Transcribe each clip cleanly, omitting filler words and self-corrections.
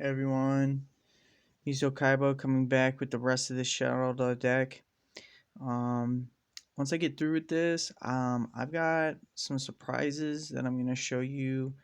Hey everyone, Mizo Kaiba coming back with the rest of the Shaddoll deck. Um, Once I get through with this, I've got some surprises that I'm going to show you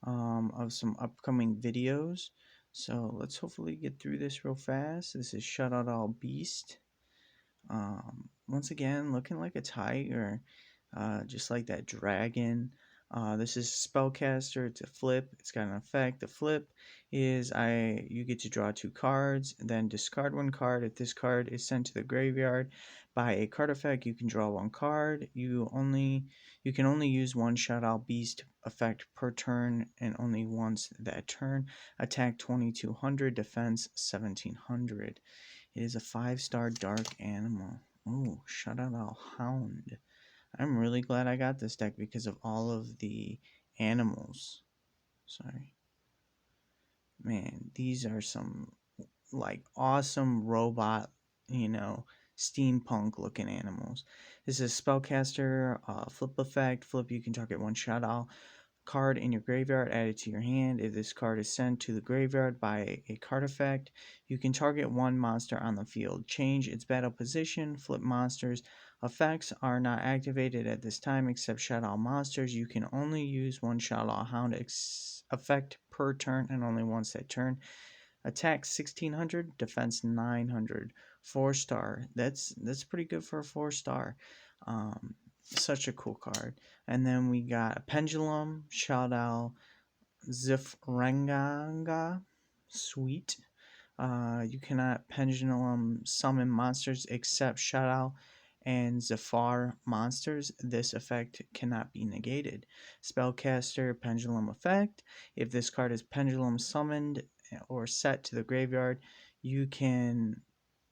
of some upcoming videos. So let's hopefully get through this real fast. This is Shaddoll Beast. Once again, looking like a tiger, just like that dragon. This is spellcaster. It's a flip. It's got an effect. The flip is you get to draw 2 cards, then discard 1 card. If this card is sent to the graveyard by a card effect, you can draw 1 card. You can only use 1 Shaddoll Beast effect per turn, and only once that turn. Attack 2200, defense 1700. It is a 5-star dark animal. Oh, Shaddoll Hound. I'm really glad I got this deck because of all of the animals. Sorry. Man, these are some like awesome robot, steampunk looking animals. This is spellcaster, flip effect. Flip, you can target 1 Shaddoll card in your graveyard, add it to your hand. If this card is sent to the graveyard by a card effect, you can target 1 monster on the field. Change its battle position. Flip monsters. Effects are not activated at this time except Shaddoll monsters. You can only use 1 Shaddoll Hound effect per turn and only once that turn. Attack 1600, defense 900. 4-star. That's pretty good for a 4-star. Such a cool card. And then we got a Pendulum, Shaddoll, Zifranganga, sweet. You cannot Pendulum summon monsters except Shaddoll and Zafar monsters. This effect cannot be negated. Spellcaster, Pendulum effect. If this card is Pendulum summoned or set to the graveyard, you can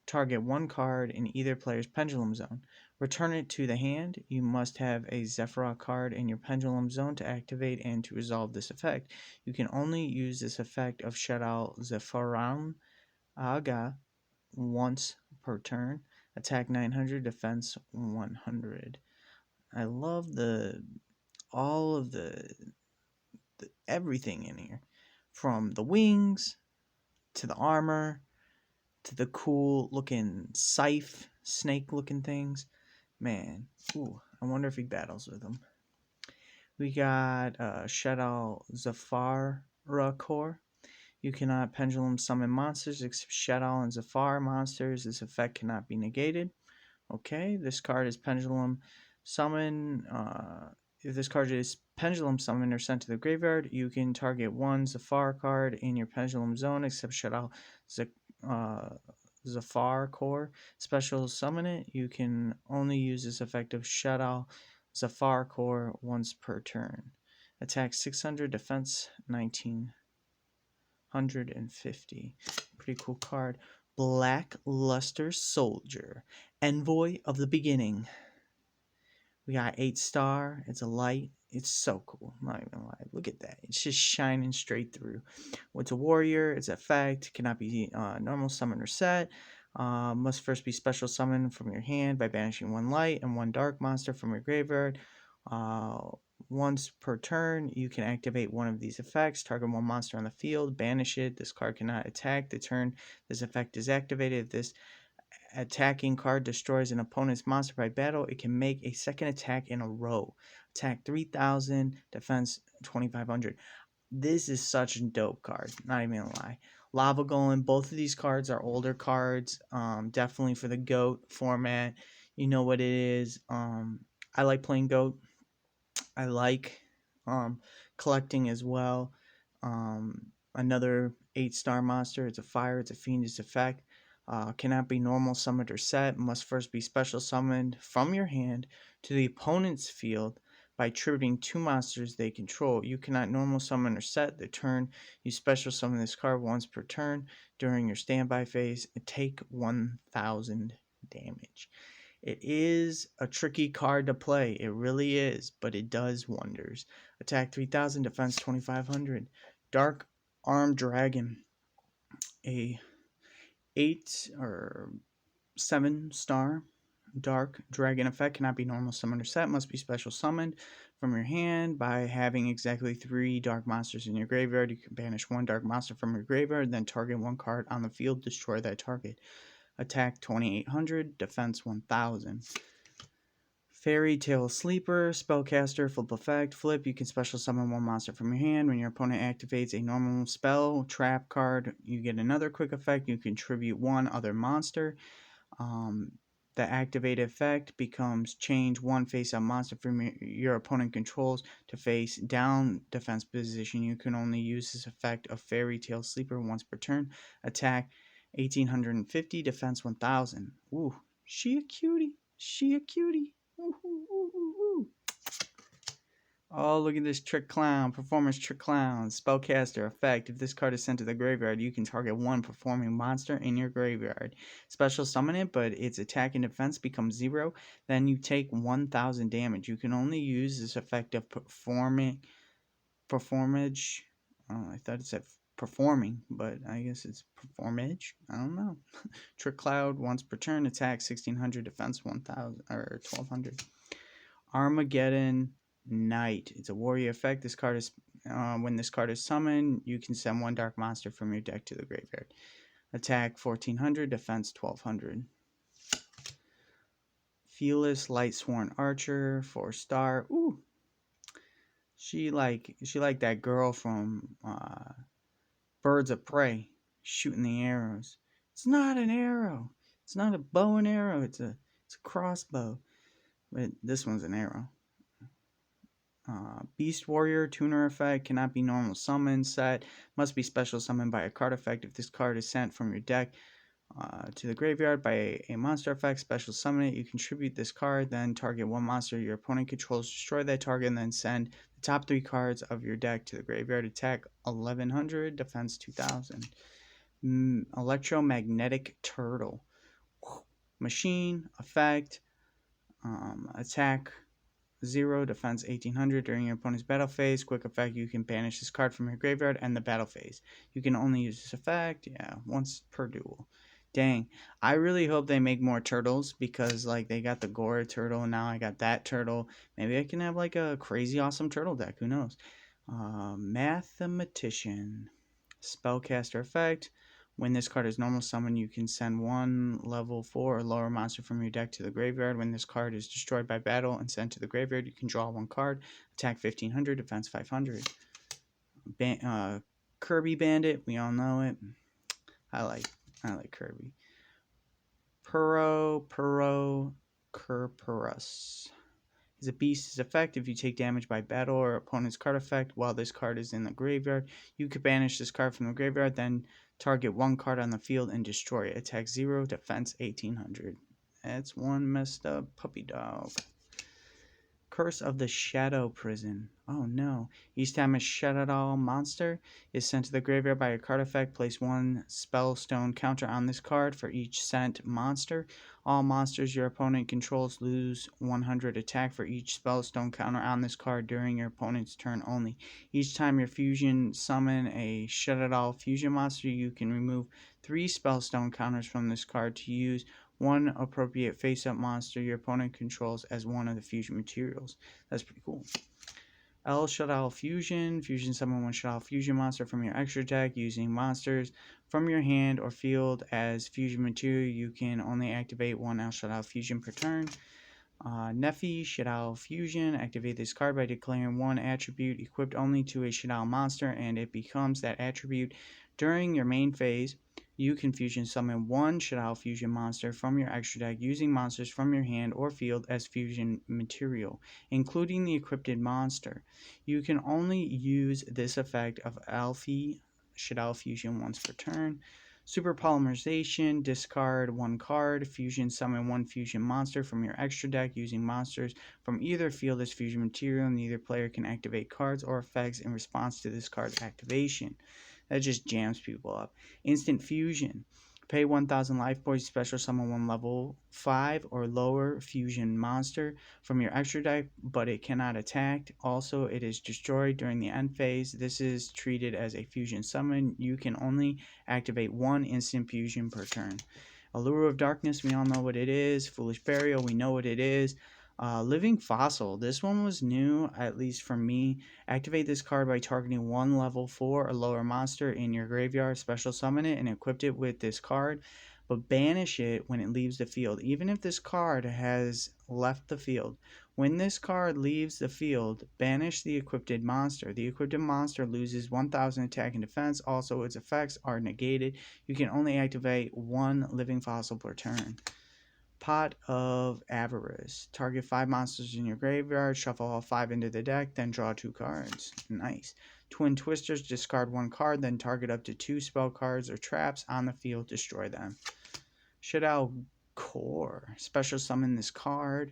target 1 card in either player's Pendulum Zone. Return it to the hand. You must have a Zephyra card in your Pendulum Zone to activate and to resolve this effect. You can only use this effect of Shaddoll Zephyram Aga once per turn. Attack 900, defense 100. I love all of the everything in here, from the wings to the armor to the cool looking scythe snake looking things. Man, ooh, I wonder if he battles with them. We got Shaddoll Zafara Core. You cannot Pendulum summon monsters except Shaddoll and Zafar monsters. This effect cannot be negated. Okay, this card is Pendulum summon. If this card is Pendulum summoned or sent to the graveyard, you can target 1 Zafar card in your Pendulum Zone except Shaddoll Zafar Core. Special summon it. You can only use this effect of Shaddoll Zafar Core once per turn. Attack 600, defense 1950. Pretty cool card. Black Luster Soldier, Envoy of the Beginning. We got 8-star. It's a light. It's so cool. I'm not even gonna lie. Look at that. It's just shining straight through. What's a warrior? Its effect cannot be normal summon or set. Must first be special summoned from your hand by banishing 1 light and 1 dark monster from your graveyard. Once per turn, you can activate 1 of these effects. Target 1 monster on the field. Banish it. This card cannot attack the turn this effect is activated. If this attacking card destroys an opponent's monster by battle, it can make a second attack in a row. Attack 3000, defense 2500. This is such a dope card, not even gonna lie. Lava Golem, both of these cards are older cards, definitely for the GOAT format. You know what it is. I like playing GOAT. I like collecting as well. Another 8-star monster. It's a fire. It's a fiendish effect. Cannot be normal summoned or set. Must first be special summoned from your hand to the opponent's field by tributing 2 monsters they control. You cannot normal summon or set the turn. You special summon this card once per turn during your standby phase and take 1000 damage. It is a tricky card to play. It really is, but it does wonders. Attack 3000, defense 2500. Dark Armed Dragon, a 8 or 7-star dark dragon effect, cannot be normal summoned or set, must be special summoned from your hand. By having exactly 3 dark monsters in your graveyard, you can banish 1 dark monster from your graveyard, then target 1 card on the field, destroy that target. Attack 2800, defense 1000. Fairy Tale Sleeper, Spellcaster, Flip Effect. Flip, you can special summon 1 monster from your hand. When your opponent activates a normal spell, trap card, you get another quick effect. You contribute 1 other monster. The activated effect becomes change 1 face-up monster from your opponent controls to face down defense position. You can only use this effect of Fairy Tale Sleeper once per turn. Attack 1850, defense 1000. Ooh, she a cutie. She a cutie. Ooh, ooh, ooh, ooh, ooh. Oh, look at this Trick Clown. Performance Trick Clown. Spellcaster effect. If this card is sent to the graveyard, you can target 1 performing monster in your graveyard. Special summon it, but its attack and defense becomes 0. Then you take 1000 damage. You can only use this effect of performage. Oh, I thought it said performing, but I guess it's performage. I don't know. Trick Cloud once per turn. Attack 1600. Defense 1000 or 1200. Armageddon Knight. It's a warrior effect. This card is when this card is summoned, you can send 1 dark monster from your deck to the graveyard. Attack 1400, defense 1200. Fearless Lightsworn Archer, 4-star. Ooh, she like that girl from Birds of Prey, shooting the arrows. It's not an arrow. It's not a bow and arrow. It's a crossbow. But this one's an arrow. Beast Warrior, tuner effect, cannot be normal summon set, must be special summoned by a card effect. If this card is sent from your deck to the graveyard by a monster effect, special summon it, you contribute this card, then target 1 monster your opponent controls, destroy that target, and then send the top 3 cards of your deck to the graveyard. Attack 1100, defense 2000. Electromagnetic Turtle. Machine, effect, attack 0, defense 1800. During your opponent's battle phase, quick effect, you can banish this card from your graveyard and the battle phase. You can only use this effect, once per duel. Dang, I really hope they make more turtles, because like they got the Gora turtle and now I got that turtle. Maybe I can have like a crazy awesome turtle deck, who knows. Mathematician. Spellcaster effect. When this card is normal summon, you can send 1 level 4 or lower monster from your deck to the graveyard. When this card is destroyed by battle and sent to the graveyard, you can draw 1 card. Attack 1500, defense 500. Kirby Bandit, we all know it. I like Kirby. Kerperus. Is a beast's effect. If you take damage by battle or opponent's card effect while this card is in the graveyard, you could banish this card from the graveyard, then target 1 card on the field and destroy it. Attack 0, defense 1800. That's one messed up puppy dog. Curse of the Shadow Prison. Oh no. Each time a Shaddoll monster is sent to the graveyard by a card effect, place 1 spellstone counter on this card for each sent monster. All monsters your opponent controls lose 100 attack for each spellstone counter on this card during your opponent's turn only. Each time your fusion summon a Shaddoll fusion monster, you can remove 3 spellstone counters from this card to use 1 appropriate face-up monster your opponent controls as one of the fusion materials. That's pretty cool. El Shaddoll Fusion. Fusion summon 1 Shaddoll fusion monster from your extra deck using monsters from your hand or field as fusion material. You can only activate 1 El Shaddoll Fusion per turn. Nephi Shaddoll Fusion. Activate this card by declaring 1 attribute equipped only to a Shaddoll monster, and it becomes that attribute during your main phase. You can fusion summon 1 Shaddoll Fusion monster from your extra deck using monsters from your hand or field as fusion material, including the equipped monster. You can only use this effect of Alfie Shaddoll Fusion once per turn. Super Polymerization, discard 1 card, fusion summon 1 fusion monster from your extra deck using monsters from either field as fusion material. Neither player can activate cards or effects in response to this card's activation. That just jams people up. Instant Fusion. Pay 1000 life points, special summon 1 level 5 or lower fusion monster from your extra deck, but it cannot attack. Also, it is destroyed during the end phase. This is treated as a fusion summon. You can only activate 1 instant fusion per turn. Allure of Darkness, we all know what it is. Foolish Burial, we know what it is. Living Fossil. This one was new, at least for me. Activate this card by targeting one level 4 or lower monster in your graveyard. Special summon it and equip it with this card, but banish it when it leaves the field, even if this card has left the field. When this card leaves the field, banish the equipped monster. The equipped monster loses 1000 attack and defense. Also, its effects are negated. You can only activate one Living Fossil per turn. Pot of Avarice. Target 5 monsters in your graveyard, shuffle all 5 into the deck, then draw 2 cards. Nice. Twin Twisters. Discard 1 card, then target up to 2 spell cards or traps on the field, destroy them. Shaddoll Core. Special summon this card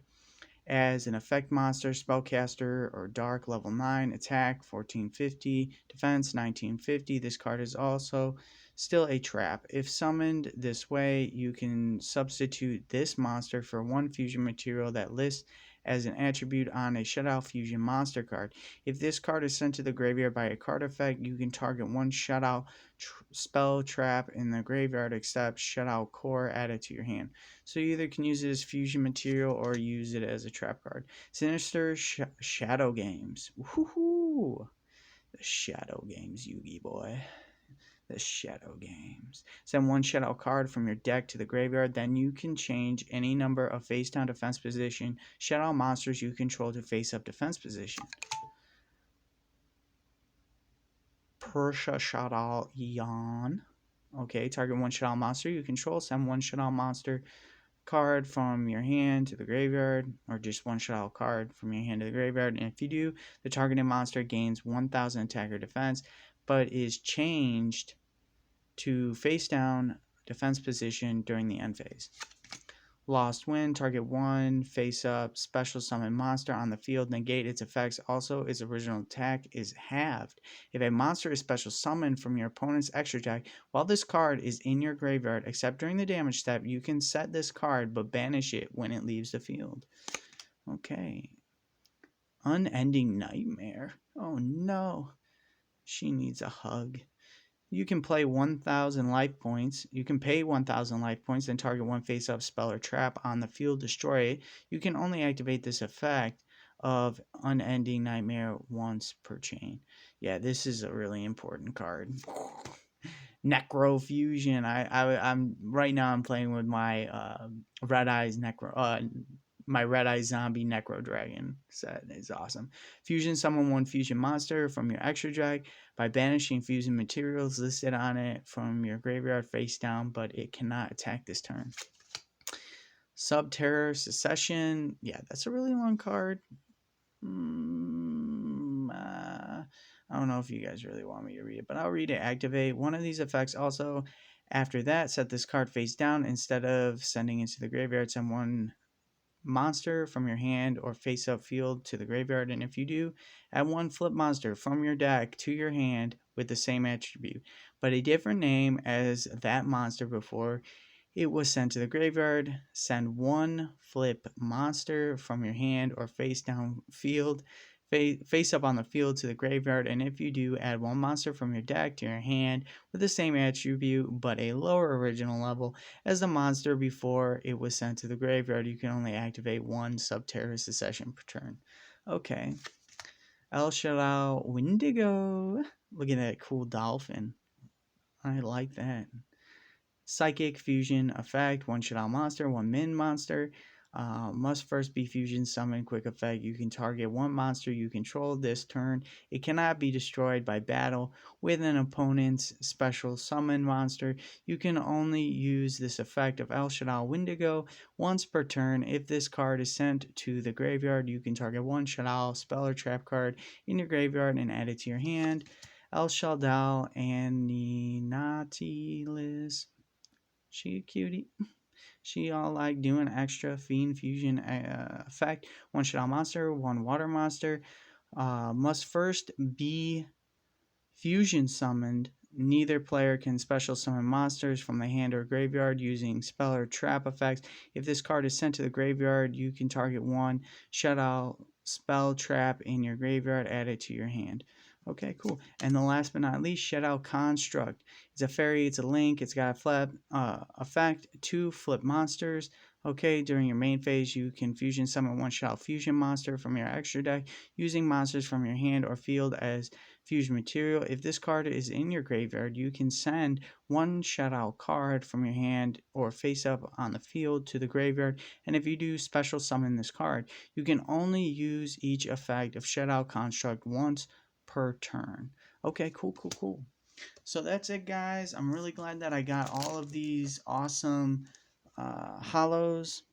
as an effect monster, spellcaster, or dark, level 9, attack 1450, defense 1950. This card is also still a trap. If summoned this way, you can substitute this monster for one fusion material that lists as an attribute on a Shaddoll Fusion monster card. If this card is sent to the graveyard by a card effect, you can target one Shaddoll spell trap in the graveyard except Shaddoll Core added to your hand. So you either can use it as fusion material or use it as a trap card. Sinister Shadow Games. Woohoo! The Shadow Games, Yugi boy. The Shadow Games. Send one Shadow card from your deck to the graveyard, then you can change any number of face-down defense position Shadow monsters you control to face-up defense position. Persia Shaddoll Yawn. Okay, target one Shaddoll monster you control. Send one Shaddoll monster card from your hand to the graveyard, or just one Shaddoll card from your hand to the graveyard. And if you do, the targeted monster gains 1000 attack or defense, but is changed to face down defense position during the end phase. Lost Wind. Target one face up special summon monster on the field, negate its effects. Also, its original attack is halved if a monster is special summoned from your opponent's extra deck while this card is in your graveyard. Except during the damage step, you can set this card but banish it when it leaves the field. Okay. Unending Nightmare. Oh no, she needs a hug. You can play 1000 life points. You can pay 1000 life points, then target one face-up spell or trap on the field, destroy it. You can only activate this effect of Unending Nightmare once per chain. Yeah, this is a really important card. Necro Fusion. I'm right now. I'm playing with my Red Eyes Necro. My Red Eye Zombie Necro Dragon set is awesome. Fusion, summon one fusion monster from your extra deck by banishing fusion materials listed on it from your graveyard face down, but it cannot attack this turn. Subterror Secession. Yeah, that's a really long card. I don't know if you guys really want me to read it, but I'll read it. Activate one of these effects. Also, after that, set this card face down. Instead of sending it to the graveyard, send one monster from your hand or face up field to the graveyard, and if you do, add one flip monster from your deck to your hand with the same attribute but a different name as that monster before it was sent to the graveyard. Send one flip monster from your hand or face down field face up on the field to the graveyard, and if you do, add one monster from your deck to your hand with the same attribute but a lower original level as the monster before it was sent to the graveyard. You can only activate one Subterror Secession per turn. Okay. El Shaddoll Wendigo. Look at that cool dolphin. I like that. Psychic Fusion effect. One Shaddoll monster, one min monster. Must first be fusion summon. Quick effect. You can target one monster you control this turn. It cannot be destroyed by battle with an opponent's special summon monster. You can only use this effect of El Shaddoll Wendigo once per turn. If this card is sent to the graveyard, you can target one Shaddoll spell or trap card in your graveyard and add it to your hand. El Shaddoll Anninatilis. She a cutie. She all like doing extra fiend fusion effect. One Shaddoll monster, one water monster. Must first be fusion summoned. Neither player can special summon monsters from the hand or graveyard using spell or trap effects. If this card is sent to the graveyard, you can target one Shaddoll spell trap in your graveyard, add it to your hand. Okay, cool. And the last but not least, Shaddoll Construct. It's a fairy, it's a link, it's got a flip effect, two flip monsters. Okay, during your main phase, you can fusion summon one Shaddoll fusion monster from your extra deck using monsters from your hand or field as fusion material. If this card is in your graveyard, you can send one Shaddoll card from your hand or face up on the field to the graveyard. And if you do special summon this card, you can only use each effect of Shaddoll construct once per turn. Okay, cool. So that's it, guys. I'm really glad that I got all of these awesome hollows.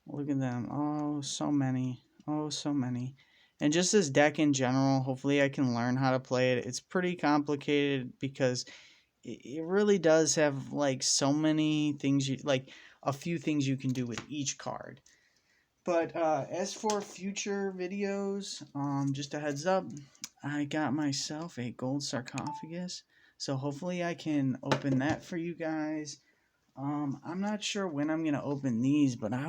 Look at them. Oh, so many. Oh, so many. And just this deck in general, hopefully I can learn how to play it. It's pretty complicated because it really does have like so many things, like a few things you can do with each card. But as for future videos, just a heads up, I got myself a gold sarcophagus. So hopefully I can open that for you guys. I'm not sure when I'm going to open these, but I